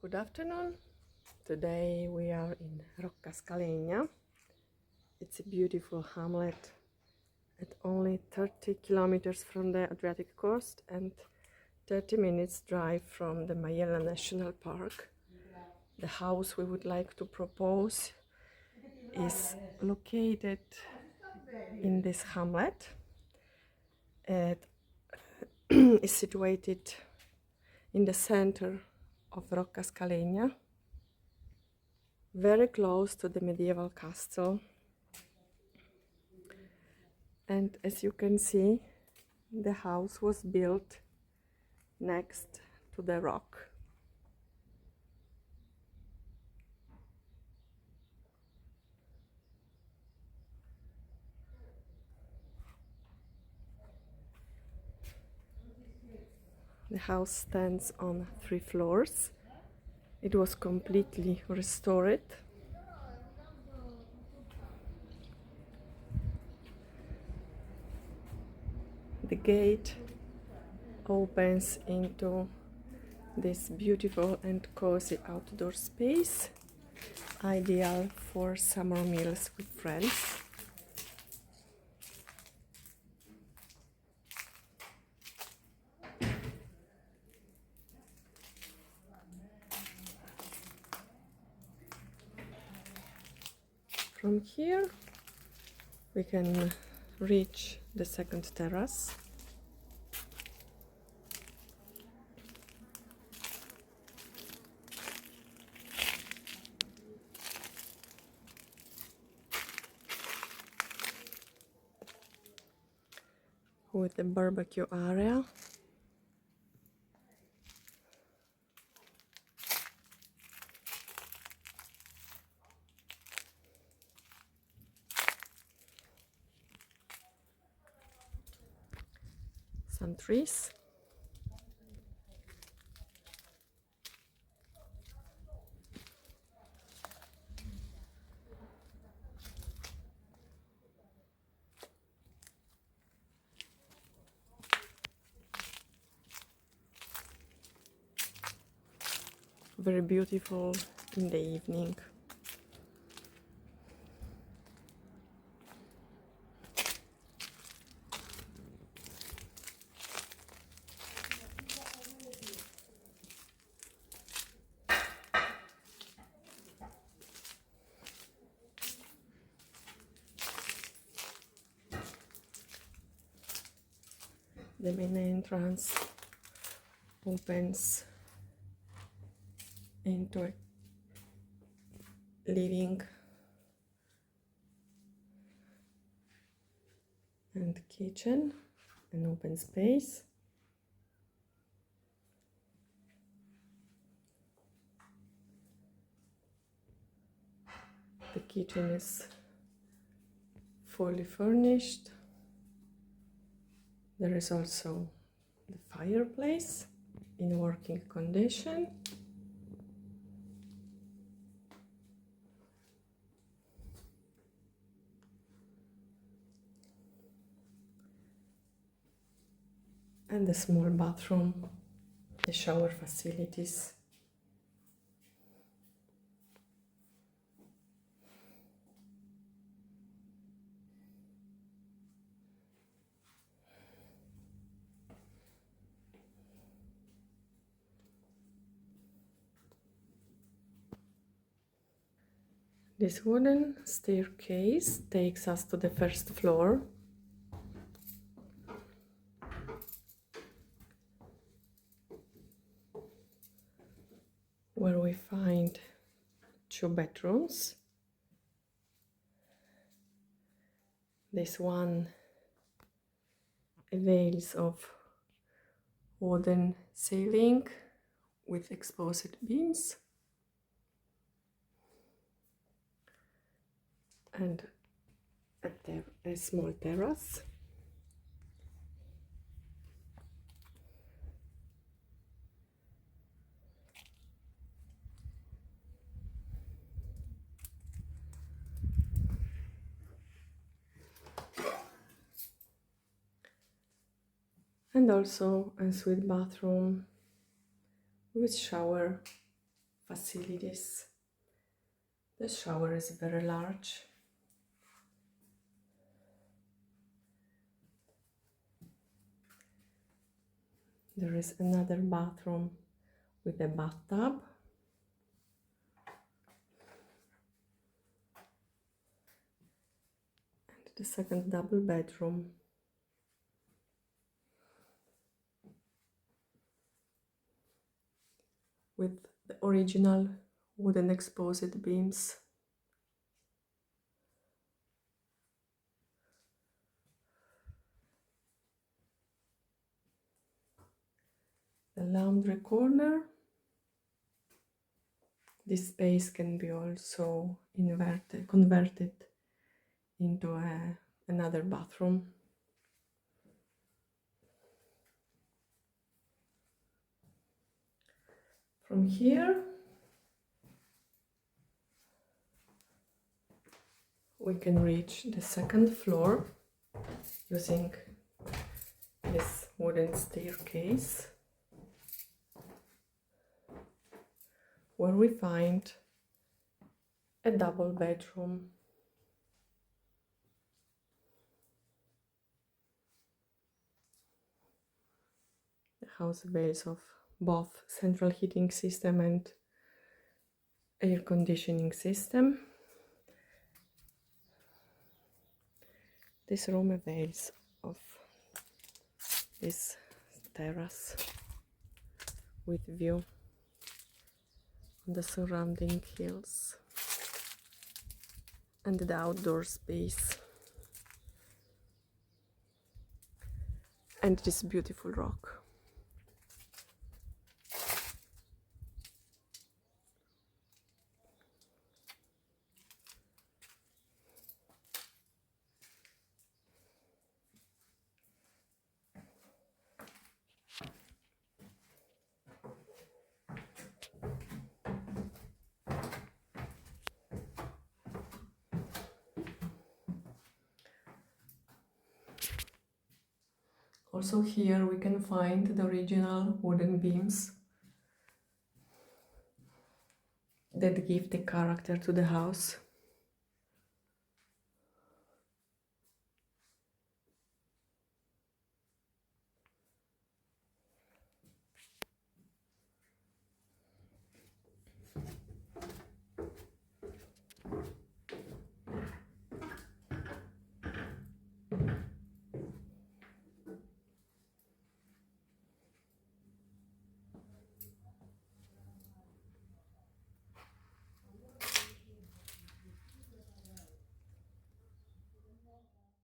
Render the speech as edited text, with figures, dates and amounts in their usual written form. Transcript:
Good afternoon. Today we are in Roccascalegna. It's a beautiful hamlet at only 30 kilometers from the Adriatic coast and 30 minutes drive from the Majella National Park. The house we would like to propose is located in this hamlet. It is situated in the center of Roccascalegna, very close to the medieval castle. And as you can see, the house was built next to the rock. The house stands on 3 floors. It was completely restored. The gate opens into this beautiful and cozy outdoor space, ideal for summer meals with friends. From here we can reach the second terrace. With the barbecue area. Some trees. Very beautiful in the evening. The main entrance opens into a living and kitchen, an open space. The kitchen is fully furnished. There is also the fireplace in working condition. And the small bathroom, the shower facilities. This wooden staircase takes us to the first floor. Where we find 2 bedrooms. This one avails of wooden ceiling with exposed beams and a small terrace. And also a suite bathroom with shower facilities. The shower is very large. There is another bathroom with a bathtub. And the second double bedroom. With the original wooden exposed beams. The laundry corner. This space can be also converted into another bathroom. From here, we can reach the second floor using this wooden staircase, where we find a double bedroom. The house avails of both central heating system and air conditioning system. This room avails of this terrace with view on the surrounding hills and the outdoor space and this beautiful rock. Also here we can find the original wooden beams that give the character to the house.